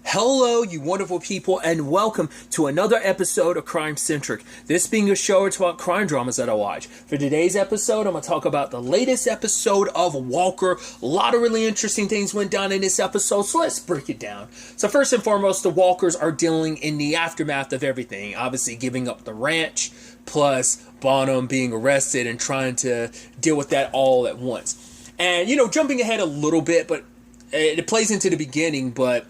Hello, you wonderful people, and welcome to another episode of Crime Centric. This being a show, it's about crime dramas that I watch. For today's episode, I'm going to talk about the latest episode of Walker. A lot of really interesting things went down in this episode, so let's break it down. So first and foremost, the Walkers are dealing in the aftermath of everything. Obviously giving up the ranch, plus Bonham being arrested and trying to deal with that all at once. And, jumping ahead a little bit, but it plays into the beginning, but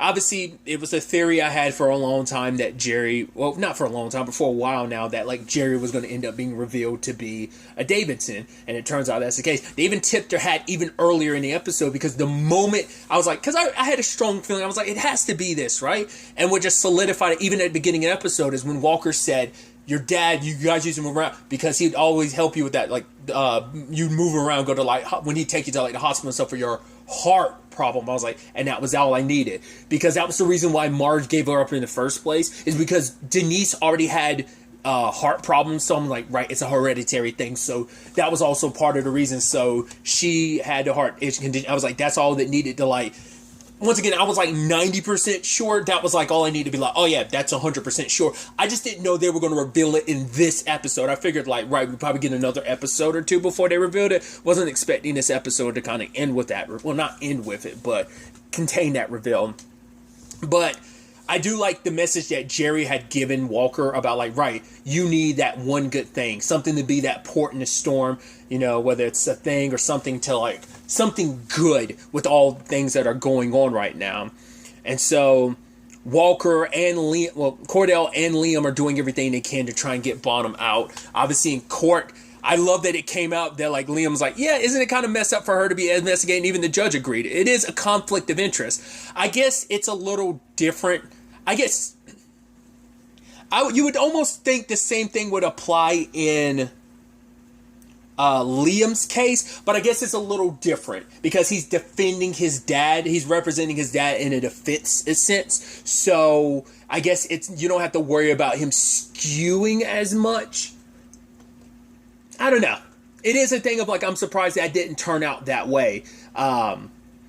obviously, it was a theory I had for a long time that Jerry, well, not for a long time, but for a while now, that Jerry was going to end up being revealed to be a Davidson, and it turns out that's the case. They even tipped their hat even earlier in the episode, because the moment, I was like, because I had a strong feeling, I was like, it has to be this, right? And what just solidified it, even at the beginning of the episode, is when Walker said, your dad, you guys use him around, because he'd always help you with that, you'd move around, go to, when he'd take you to, the hospital and stuff for your heart problem. I was like, and that was all I needed, because that was the reason why Marge gave her up in the first place, is because Denise already had heart problems. So I'm like, right, it's a hereditary thing, so that was also part of the reason. So she had the heart condition. I was like, that's all that needed to once again, I was 90% sure. That was all I needed to be oh yeah, that's 100% sure. I just didn't know they were going to reveal it in this episode. I figured right, we'd probably get another episode or two before they revealed it. Wasn't expecting this episode to kind of end with that. Well, not end with it, but contain that reveal. But I do like the message that Jerry had given Walker about right, you need that one good thing, something to be that port in the storm, whether it's a thing or something to something good with all things that are going on right now. And so Walker and Liam, Cordell and Liam are doing everything they can to try and get Bonham out. Obviously in court, I love that it came out that Liam's yeah, isn't it kind of messed up for her to be investigating? Even the judge agreed. It is a conflict of interest. I guess it's a little different. I guess you would almost think the same thing would apply in Liam's case, but I guess it's a little different because he's defending his dad. He's representing his dad in a defense sense. So I guess you don't have to worry about him skewing as much. I don't know. It is a thing of I'm surprised that didn't turn out that way.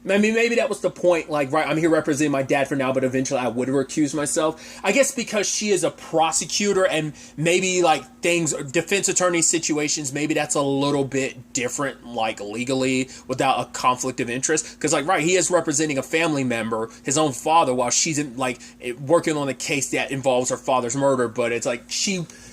Maybe that was the point, right, I'm here representing my dad for now, but eventually I would recuse myself. I guess because she is a prosecutor and maybe, defense attorney situations, maybe that's a little bit different, legally, without a conflict of interest. Because, right, he is representing a family member, his own father, while she's, working on a case that involves her father's murder, but it's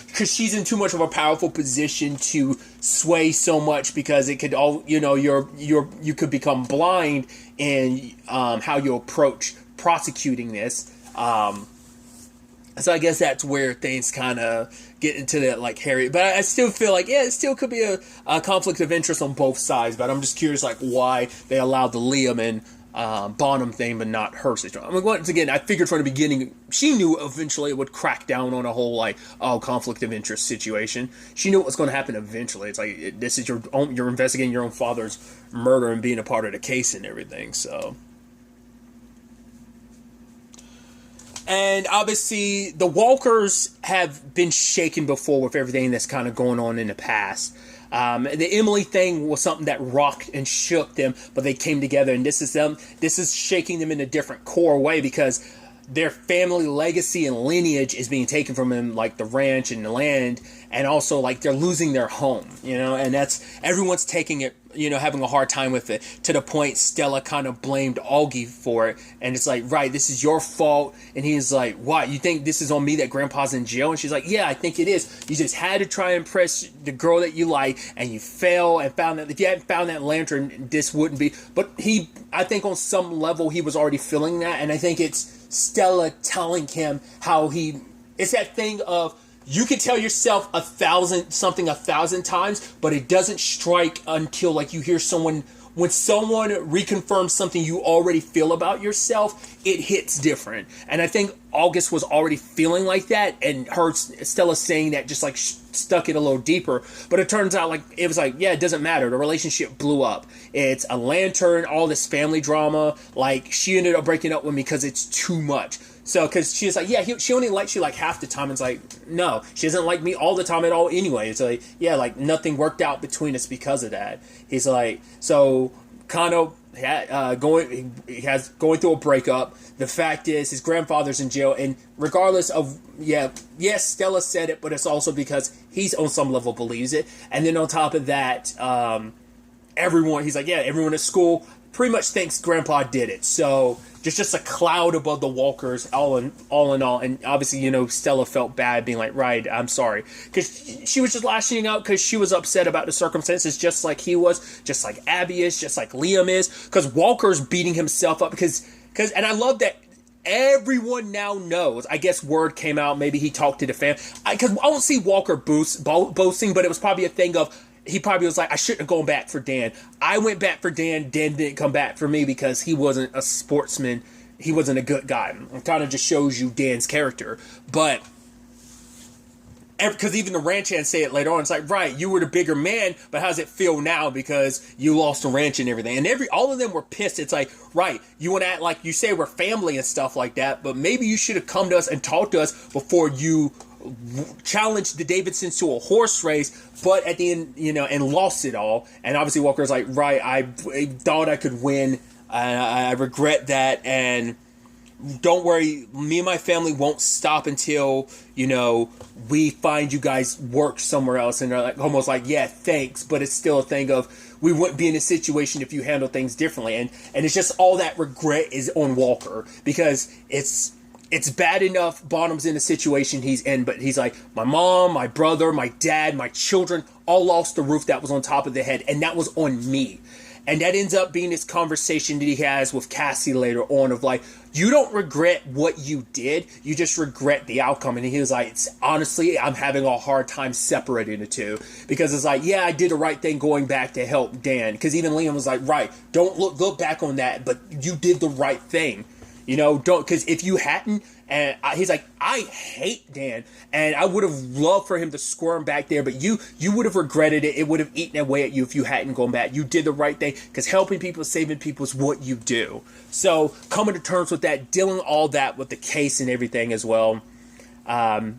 because she's in too much of a powerful position to sway so much, because it could all, you could become blind in how you approach prosecuting this. So I guess that's where things kind of get into that hairy. But I still feel it still could be a conflict of interest on both sides. But I'm just curious why they allowed the Liam and Bonham thing, but not her situation. Once again, I figured from the beginning, she knew eventually it would crack down on a whole conflict of interest situation. She knew what was going to happen eventually. It's this is you're investigating your own father's murder and being a part of the case and everything. So, and obviously the Walkers have been shaken before with everything that's kind of going on in the past. The Emily thing was something that rocked and shook them, but they came together, and this is shaking them in a different core way, because their family legacy and lineage is being taken from them, the ranch and the land, and also they're losing their home, and that's, everyone's taking it, having a hard time with it, to the point Stella kind of blamed Augie for it, and it's right, this is your fault, and he's what, you think this is on me that Grandpa's in jail? And she's yeah, I think it is. You just had to try and impress the girl that you like, and you fail, and found that if you hadn't found that lantern, this wouldn't be. But I think on some level he was already feeling that, and I think it's Stella telling him how it's that thing of, you can tell yourself 1,000 times, but it doesn't strike until you hear someone, when someone reconfirms something you already feel about yourself, it hits different. And I think August was already feeling like that, and Stella saying that just stuck it a little deeper. But it turns out it was yeah, it doesn't matter. The relationship blew up. It's a lantern, all this family drama. She ended up breaking up with me because it's too much. So, because she's yeah, she only likes you half the time. It's no, she doesn't like me all the time at all anyway. It's yeah, nothing worked out between us because of that. He's so kind of going through a breakup. The fact is, his grandfather's in jail, and regardless of, yes, Stella said it, but it's also because he's on some level believes it. And then on top of that, everyone at school pretty much thinks Grandpa did it. So just a cloud above the Walkers, all in all. And obviously, Stella felt bad being like, right, I'm sorry. Because she was just lashing out because she was upset about the circumstances, just like he was, just like Abby is, just like Liam is. Because Walker's beating himself up and I love that everyone now knows. I guess word came out, maybe he talked to the fam. Because I don't see Walker boasting, but it was probably a thing of, he probably was like, I shouldn't have gone back for Dan. I went back for Dan. Dan didn't come back for me because he wasn't a sportsman. He wasn't a good guy. It kind of just shows you Dan's character. But, because even the ranch hands say it later on, it's like, right, you were the bigger man, but how does it feel now because you lost the ranch and everything? And all of them were pissed. It's like, right, you want to act like you say we're family and stuff like that, but maybe you should have come to us and talked to us before you challenged the Davidsons to a horse race, but at the end, and lost it all. And obviously Walker's like, right, I thought I could win. I regret that. And don't worry, me and my family won't stop until, we find you guys work somewhere else. And they're like, almost like, yeah, thanks. But it's still a thing of, we wouldn't be in a situation if you handle things differently. And it's just all that regret is on Walker because it's bad enough Bonham's in the situation he's in, but he's like, my mom, my brother, my dad, my children all lost the roof that was on top of their head, and that was on me. And that ends up being this conversation that he has with Cassie later on of like, you don't regret what you did, you just regret the outcome. And he was like, honestly, I'm having a hard time separating the two. Because it's like, yeah, I did the right thing going back to help Dan. Because even Liam was like, right, don't look back on that, but you did the right thing. Don't, because if you hadn't, and he's like, I hate Dan, and I would have loved for him to squirm back there, but you would have regretted it. It would have eaten away at you if you hadn't gone back. You did the right thing, because helping people, saving people is what you do. So coming to terms with that, dealing all that with the case and everything as well.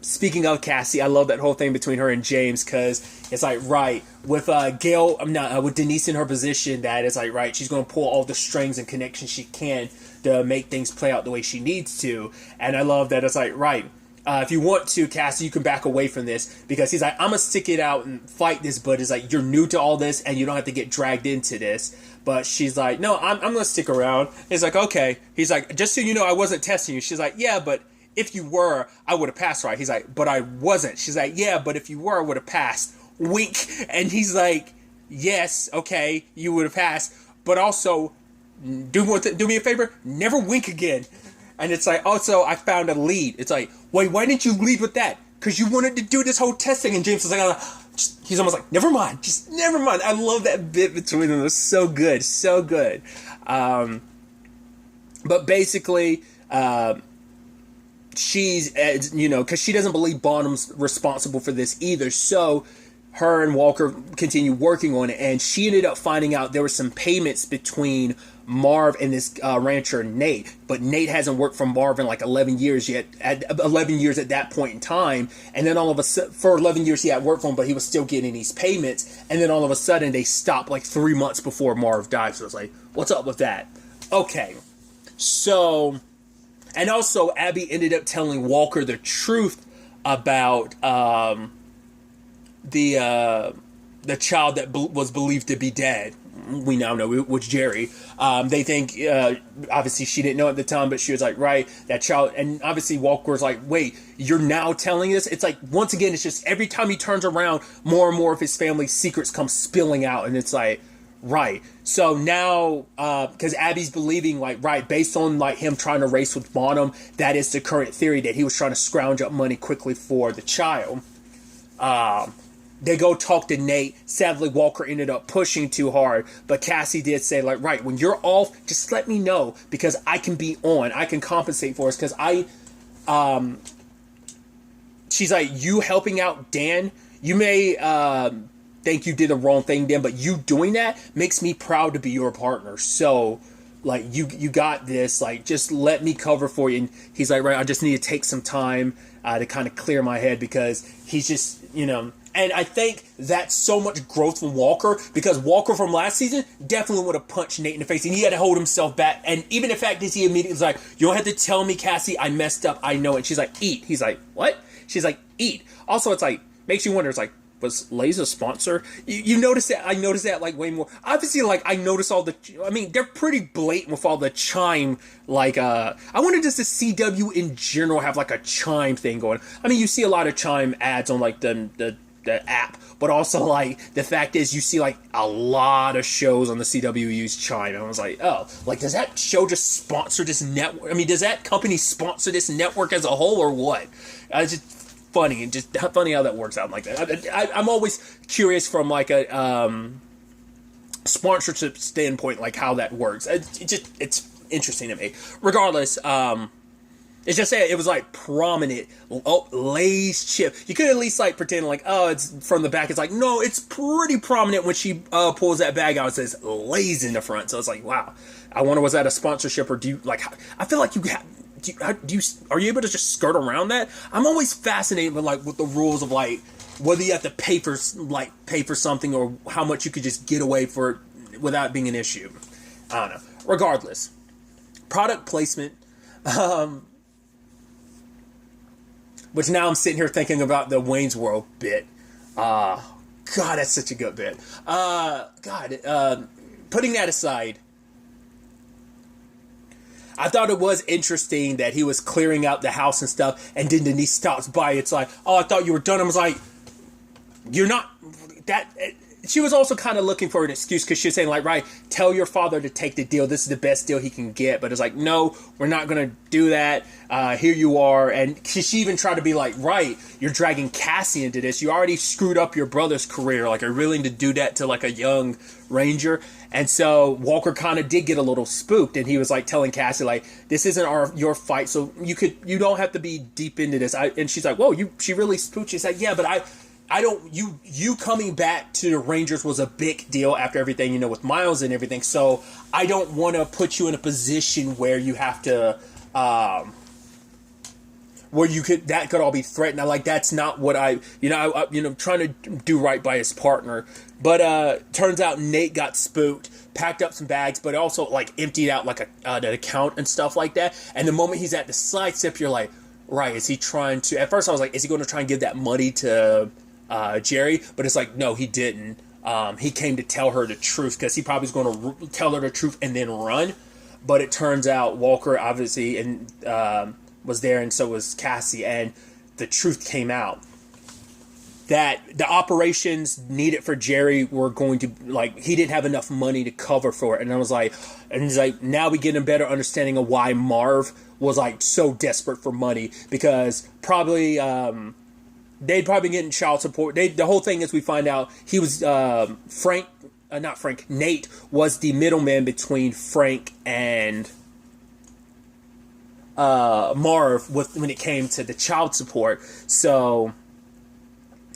Speaking of Cassie, I love that whole thing between her and James, because it's like, right, with Gail, with Denise in her position, that it's like, right, she's going to pull all the strings and connections she can to make things play out the way she needs to. And I love that it's like, right, if you want to, Cassie, you can back away from this, because he's like, I'm gonna stick it out and fight this, but it's like, you're new to all this and you don't have to get dragged into this. But she's like, no, I'm gonna stick around. He's like, okay. He's like, just so you know, I wasn't testing you. She's like, yeah, but if you were, I would have passed, right? He's like, but I wasn't. She's like, yeah, but if you were, I would have passed. Wink. And he's like, yes, okay, you would have passed, but also do me a favor, never wink again. And it's like, also, I found a lead. It's like, wait, why didn't you lead with that? Because you wanted to do this whole testing. And James was like, he's almost like, never mind, just never mind. I love that bit between them. It was so good, so good. But basically, she's, because she doesn't believe Bonham's responsible for this either. So her and Walker continue working on it, and she ended up finding out there were some payments between Marv and this rancher Nate, but Nate hasn't worked for Marv in like 11 years yet, 11 years at that point in time. And then all of a sudden, for 11 years he had worked for him, but he was still getting these payments. And then all of a sudden they stopped like 3 months before Marv died. So it's like, what's up with that? Okay, so, and also Abby ended up telling Walker the truth about the child that was believed to be dead. We now know it was Jerry. They think, obviously she didn't know at the time, but she was like, right, that child. And obviously Walker's like, wait, you're now telling us? It's like, once again, it's just every time he turns around, more and more of his family's secrets come spilling out. And it's like, right. So now, because Abby's believing, like, right, based on like him trying to race with Bonham, that is the current theory, that he was trying to scrounge up money quickly for the child. They go talk to Nate. Sadly, Walker ended up pushing too hard. But Cassie did say, like, right, when you're off, just let me know, because I can be on. I can compensate for us, because she's like, you helping out Dan, you may think you did the wrong thing, Dan, but you doing that makes me proud to be your partner. So, like, you got this. Like, just let me cover for you. And he's like, right, I just need to take some time to kind of clear my head, because he's just, And I think that's so much growth from Walker, because Walker from last season definitely would have punched Nate in the face, and he had to hold himself back. And even the fact is, he immediately was like, you don't have to tell me, Cassie, I messed up, I know it. She's like, eat. He's like, what? She's like, eat. Also, it's like, makes you wonder, it's like, was Lay's a sponsor? You notice that? I noticed that like way more. Obviously, like I notice all the. I mean, they're pretty blatant with all the chime. Like, I wonder does the CW in general have like a chime thing going? I mean, you see a lot of chime ads on like the app, but also like the fact is you see like a lot of shows on the CW use chime. And I was like, oh, like does that show just sponsor this network? I mean, does that company sponsor this network as a whole or what? It's just funny, and just funny how that works out like that. I'm always curious from like a sponsorship standpoint, like how that works. It's interesting to me. Regardless, it's just saying it was like prominent. Oh, Lay's chip. You could at least like pretend like, oh, it's from the back. It's like, no, it's pretty prominent when she pulls that bag out. It says Lay's in the front. So it's like, wow. I wonder, was that a sponsorship, or do you like? I feel like you have. Are you able to just skirt around that? I'm always fascinated with the rules of like whether you have to pay for something, or how much you could just get away for it without being an issue. I don't know. Regardless, product placement. Which now I'm sitting here thinking about the Wayne's World bit. God, that's such a good bit. Putting that aside, I thought it was interesting that he was clearing out the house and stuff, and then Denise stops by. It's like, oh, I thought you were done. I was like, you're not. That. She was also kind of looking for an excuse, because she was saying like, right, tell your father to take the deal. This is the best deal he can get. But it's like, no, we're not going to do that. Here you are. And she even tried to be like, right, you're dragging Cassie into this. You already screwed up your brother's career. Like, are you willing to do that to like a young Ranger? And so Walker kind of did get a little spooked, and he was like telling Cassie like, this isn't your fight, so you don't have to be deep into this. And she's like, whoa, she really spooked. She's like, yeah, but I don't, you coming back to the Rangers was a big deal after everything, with Miles and everything. So I don't want to put you in a position where you have to, that could all be threatened. Like, that's not what trying to do right by his partner. But, turns out Nate got spooked, packed up some bags, but also like emptied out like an account and stuff like that. And the moment he's at the sidestep, you're like, right, is he trying to, at first I was like, is he going to try and give that money to, Jerry? But it's like, no, he didn't. He came to tell her the truth, because he probably was going to tell her the truth and then run. But it turns out Walker obviously was there, and so was Cassie, and the truth came out that the operations needed for Jerry were going to, like, he didn't have enough money to cover for it. And I was like, now we get a better understanding of why Marv was like so desperate for money, because probably they'd probably getting child support. The whole thing is, we find out he was Nate was the middleman between Frank and Marv when it came to the child support. So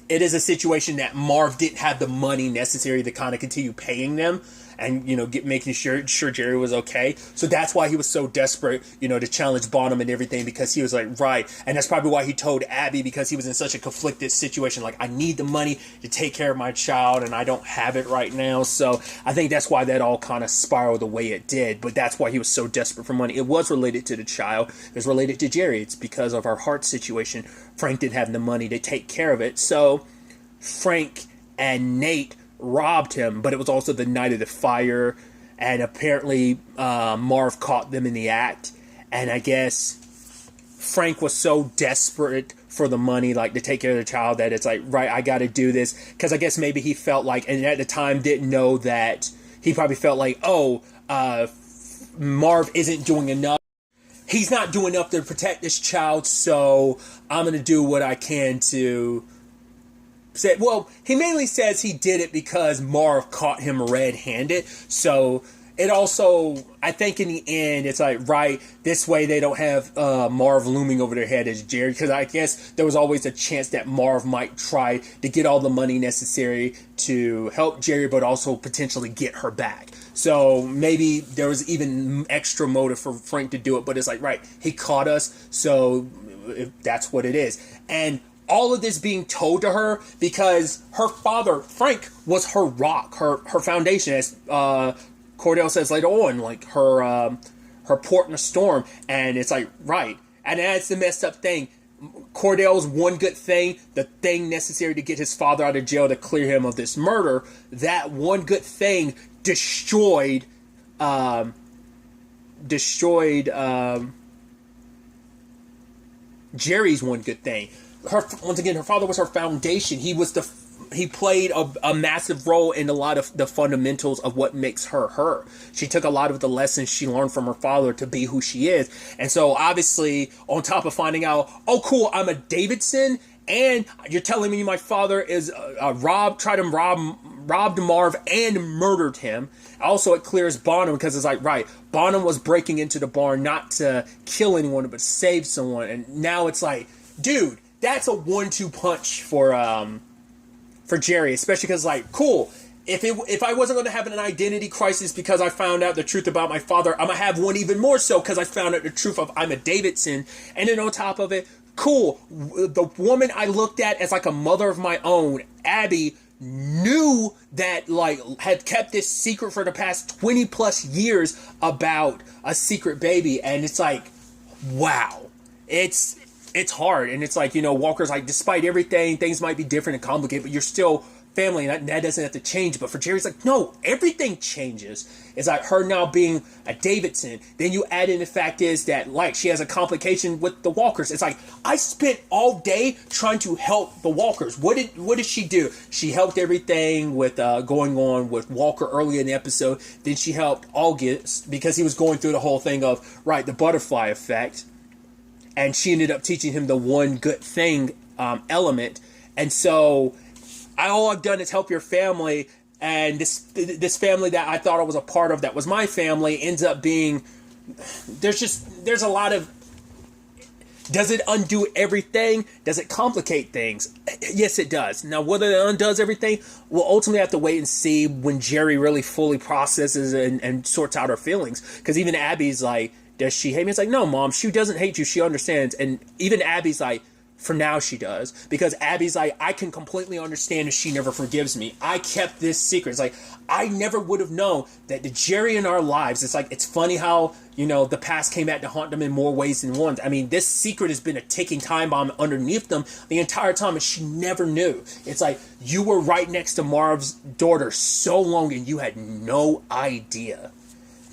it is a situation that Marv didn't have the money necessary to kind of continue paying them, and making sure Jerry was okay. So that's why he was so desperate, to challenge Bonham and everything, because he was like, right. And that's probably why he told Abby, because he was in such a conflicted situation. Like, I need the money to take care of my child, and I don't have it right now. So I think that's why that all kind of spiraled the way it did. But that's why he was so desperate for money. It was related to the child. It was related to Jerry. It's because of our heart situation. Frank didn't have the money to take care of it. So Frank and Nate robbed him, but it was also the night of the fire, and apparently Marv caught them in the act. And I guess Frank was so desperate for the money, like to take care of the child, that it's like, right, I got to do this, because I guess maybe he felt like, and at the time didn't know that, he probably felt like, Marv isn't doing enough. He's not doing enough to protect this child, so I'm going to do what I can to said, well, he mainly says he did it because Marv caught him red-handed. So it also, I think in the end, it's like, right, this way they don't have Marv looming over their head as Jerry, because I guess there was always a chance that Marv might try to get all the money necessary to help Jerry, but also potentially get her back. So maybe there was even extra motive for Frank to do it, but it's like, right, he caught us, so that's what it is. And all of this being told to her because her father, Frank, was her rock, her foundation, as Cordell says later on, like her port in a storm. And it's like, right. And that's the messed up thing. Cordell's one good thing, the thing necessary to get his father out of jail to clear him of this murder, that one good thing destroyed Jerry's one good thing. Once again, her father was her foundation. He played a massive role in a lot of the fundamentals of what makes her her. She took a lot of the lessons she learned from her father to be who she is. And so obviously, on top of finding out, oh cool, I'm a Davidson, and you're telling me my father is robbed Marv and murdered him. Also, it clears Bonham, because it's like, right, Bonham was breaking into the barn not to kill anyone, but save someone. And now it's like, dude, that's a 1-2 punch for Jerry, especially because, like, cool, if I wasn't going to have an identity crisis because I found out the truth about my father, I'm going to have one even more so because I found out the truth of I'm a Davidson. And then on top of it, cool, the woman I looked at as like a mother of my own, Abby, knew that, like, had kept this secret for the past 20 plus years about a secret baby. And it's like, wow, it's hard. And it's like, you know, Walker's like, despite everything, things might be different and complicated, but you're still family, and that doesn't have to change. But for Jerry's like, no, everything changes. It's like her now being a Davidson. Then you add in the fact is that, like, she has a complication with the Walkers. It's like, I spent all day trying to help the Walkers. What did she do? She helped everything with going on with Walker early in the episode. Then she helped August because he was going through the whole thing of, right, the butterfly effect. And she ended up teaching him the one good thing element. And so all I've done is help your family. And this family that I thought I was a part of, that was my family, ends up being, there's a lot of, does it undo everything? Does it complicate things? Yes, it does. Now, whether it undoes everything, we'll ultimately have to wait and see when Jerry really fully processes and sorts out her feelings. Because even Abby's like, does she hate me? It's like, no, Mom, she doesn't hate you. She understands. And even Abby's like, for now she does. Because Abby's like, I can completely understand if she never forgives me. I kept this secret. It's like, I never would have known that the Jerry in our lives, it's like, it's funny how, you know, the past came back to haunt them in more ways than one. I mean, this secret has been a ticking time bomb underneath them the entire time, and she never knew. It's like, you were right next to Marv's daughter so long and you had no idea.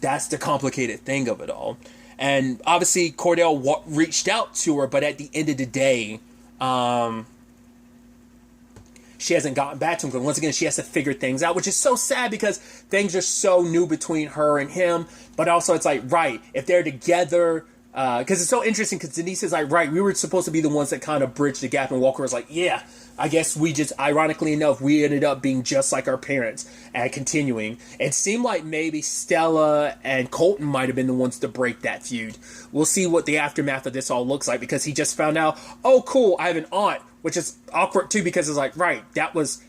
That's the complicated thing of it all. And obviously Cordell reached out to her, but at the end of the day, she hasn't gotten back to him. Because once again, she has to figure things out, which is so sad because things are so new between her and him. But also it's like, right, if they're together, because it's so interesting because Denise is like, right, we were supposed to be the ones that kind of bridged the gap. And Walker was like, yeah, I guess we just, ironically enough, we ended up being just like our parents and continuing. It seemed like maybe Stella and Colton might have been the ones to break that feud. We'll see what the aftermath of this all looks like, because he just found out, oh, cool, I have an aunt, which is awkward too, because it's like, right, that was,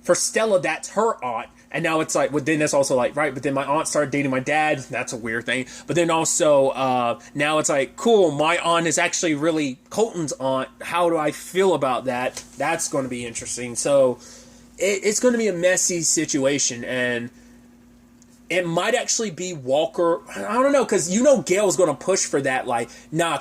for Stella, that's her aunt. And now it's like, well, then it's also like, right, but then my aunt started dating my dad. That's a weird thing. But then also, now it's like, cool, my aunt is actually really Colton's aunt. How do I feel about that? That's going to be interesting. So it's going to be a messy situation. And it might actually be Walker. I don't know, because you know Gail's going to push for that, like,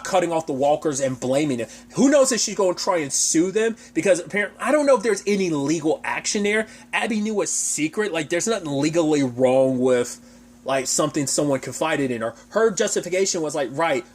cutting off the Walkers and blaming them. Who knows if she's going to try and sue them? Because apparently, I don't know if there's any legal action there. Abby knew a secret. Like, there's nothing legally wrong with, like, something someone confided in her. Her justification was like, right,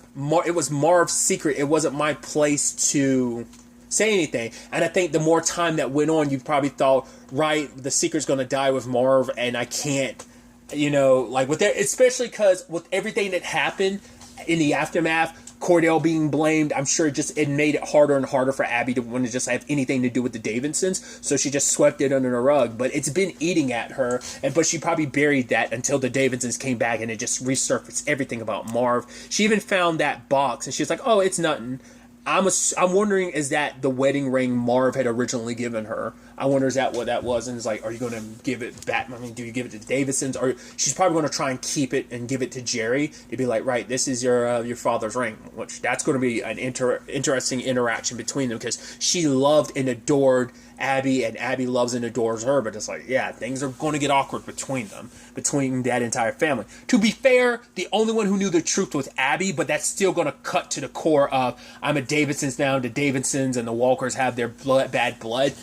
it was Marv's secret. It wasn't my place to say anything. And I think the more time that went on, you probably thought, right, the secret's going to die with Marv, and I can't, you know, like, with that, especially because with everything that happened in the aftermath, Cordell being blamed, I'm sure it made it harder and harder for Abby to want to just have anything to do with the Davidsons, so she just swept it under the rug. But it's been eating at her, but she probably buried that until the Davidsons came back and it just resurfaced everything about Marv. She even found that box and she was like, oh, it's nothing. I'm wondering, is that the wedding ring Marv had originally given her? I wonder is that what that was, and it's like, are you going to give it back? I mean, do you give it to the Davidsons, or she's probably going to try and keep it and give it to Jerry to be like, right, this is your father's ring, which that's going to be an interesting interaction between them, because she loved and adored Abby, and Abby loves and adores her, but it's like, yeah, things are going to get awkward between them, between that entire family. To be fair, the only one who knew the truth was Abby, but that's still going to cut to the core of, I'm a Davidsons now, the Davidsons and the Walkers have their bad blood.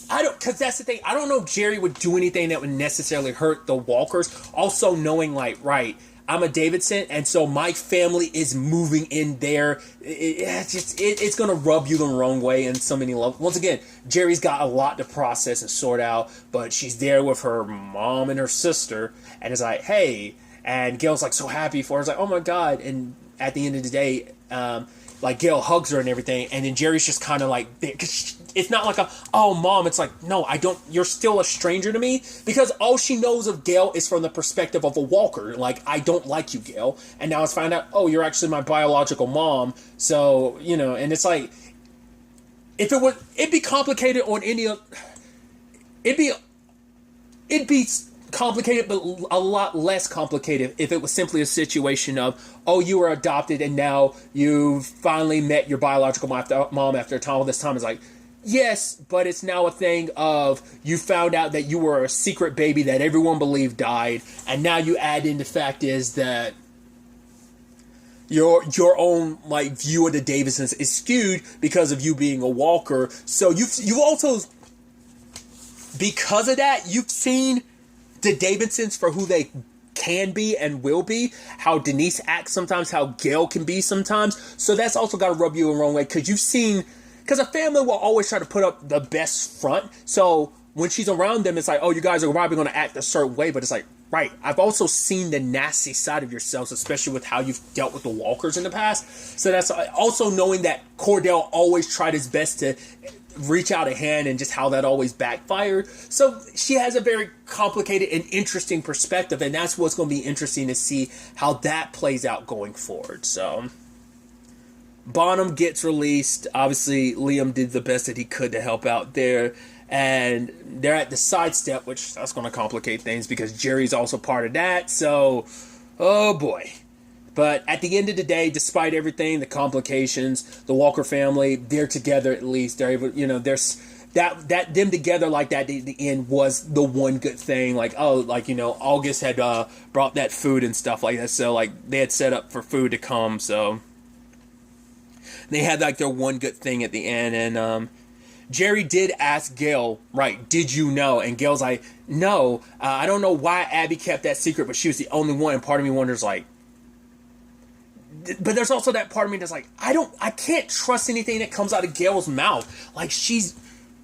Because that's the thing, I don't know if Jerry would do anything that would necessarily hurt the Walkers, also knowing, like, right, I'm a Davidson, and so my family is moving in there. It's going to rub you the wrong way in so many levels. Once again, Jerry's got a lot to process and sort out, but she's there with her mom and her sister, and it's like, hey, and Gail's like so happy for her. It's like, oh my God. And at the end of the day, like Gail hugs her and everything, and then Jerry's just kind of like, because it's not like a, oh mom, it's like, no, I don't, you're still a stranger to me, because all she knows of Gail is from the perspective of a Walker, like, I don't like you, Gail, and now it's found out, oh, you're actually my biological mom, so, you know, and it's like, if it would, it'd be complicated on any, it'd be complicated, but a lot less complicated if it was simply a situation of, oh, you were adopted and now you finally met your biological mom after a time. All this time is like, yes, but it's now a thing of you found out that you were a secret baby that everyone believed died, and now you add in the fact is that your own like view of the Davidsons is skewed because of you being a Walker. So you've also, because of that, you've seen the Davidsons for who they can be and will be, how Denise acts sometimes, how Gail can be sometimes. So that's also got to rub you the wrong way, because you've seen, because a family will always try to put up the best front. So when she's around them, it's like, oh, you guys are probably going to act a certain way, but it's like, right, I've also seen the nasty side of yourselves, especially with how you've dealt with the Walkers in the past. So that's also knowing that Cordell always tried his best to reach out a hand, and just how that always backfired. So she has a very complicated and interesting perspective, and that's what's going to be interesting to see how that plays out going forward. So Bonham gets released. Obviously, Liam did the best that he could to help out there, and they're at the sidestep, which that's going to complicate things because Jerry's also part of that. So, oh boy. But at the end of the day, despite everything, the complications, the Walker family, they're together at least. They're able, you know, there's that them together like that at the end was the one good thing. Like, oh, like, you know, August had brought that food and stuff like that. So, like, they had set up for food to come. So they had, like, their one good thing at the end. And Jerry did ask Gail, right, did you know? And Gail's like, no, I don't know why Abby kept that secret, but she was the only one. And part of me wonders, like, but there's also that part of me that's like, I can't trust anything that comes out of Gail's mouth. Like, she's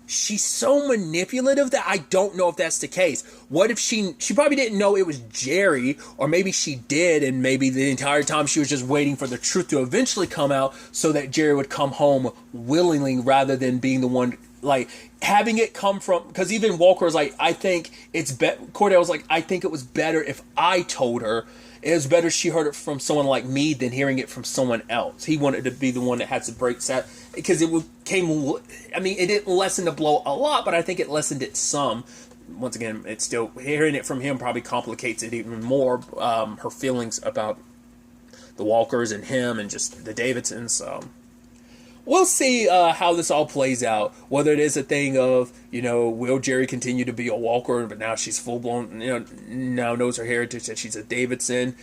so manipulative that I don't know if that's the case. What if she probably didn't know it was Jerry, or maybe she did, and maybe the entire time she was just waiting for the truth to eventually come out so that Jerry would come home willingly rather than being the one, like, having it come from, because even Walker was like, I think it's Cordell was like, I think it was better if I told her. It was better she heard it from someone like me than hearing it from someone else. He wanted to be the one that had to break that, because it didn't lessen the blow a lot, but I think it lessened it some. Once again, it's still, hearing it from him probably complicates it even more, her feelings about the Walkers and him and just the Davidsons. So we'll see how this all plays out. Whether it is a thing of, you know, will Jerry continue to be a Walker, but now she's full blown, you know, now knows her heritage that she's a Davidson.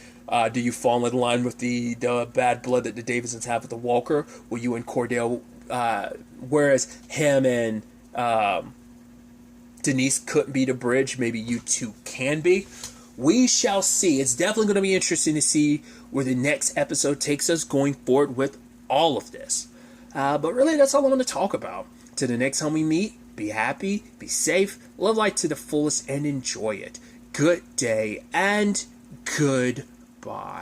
Do you fall in line with the bad blood that the Davidsons have with the Walker? Will you and Cordell, whereas him and Denise couldn't be the bridge, maybe you two can be? We shall see. It's definitely going to be interesting to see where the next episode takes us going forward with all of this. But really, that's all I want to talk about. Till the next time we meet, be happy, be safe, live life to the fullest, and enjoy it. Good day, and goodbye.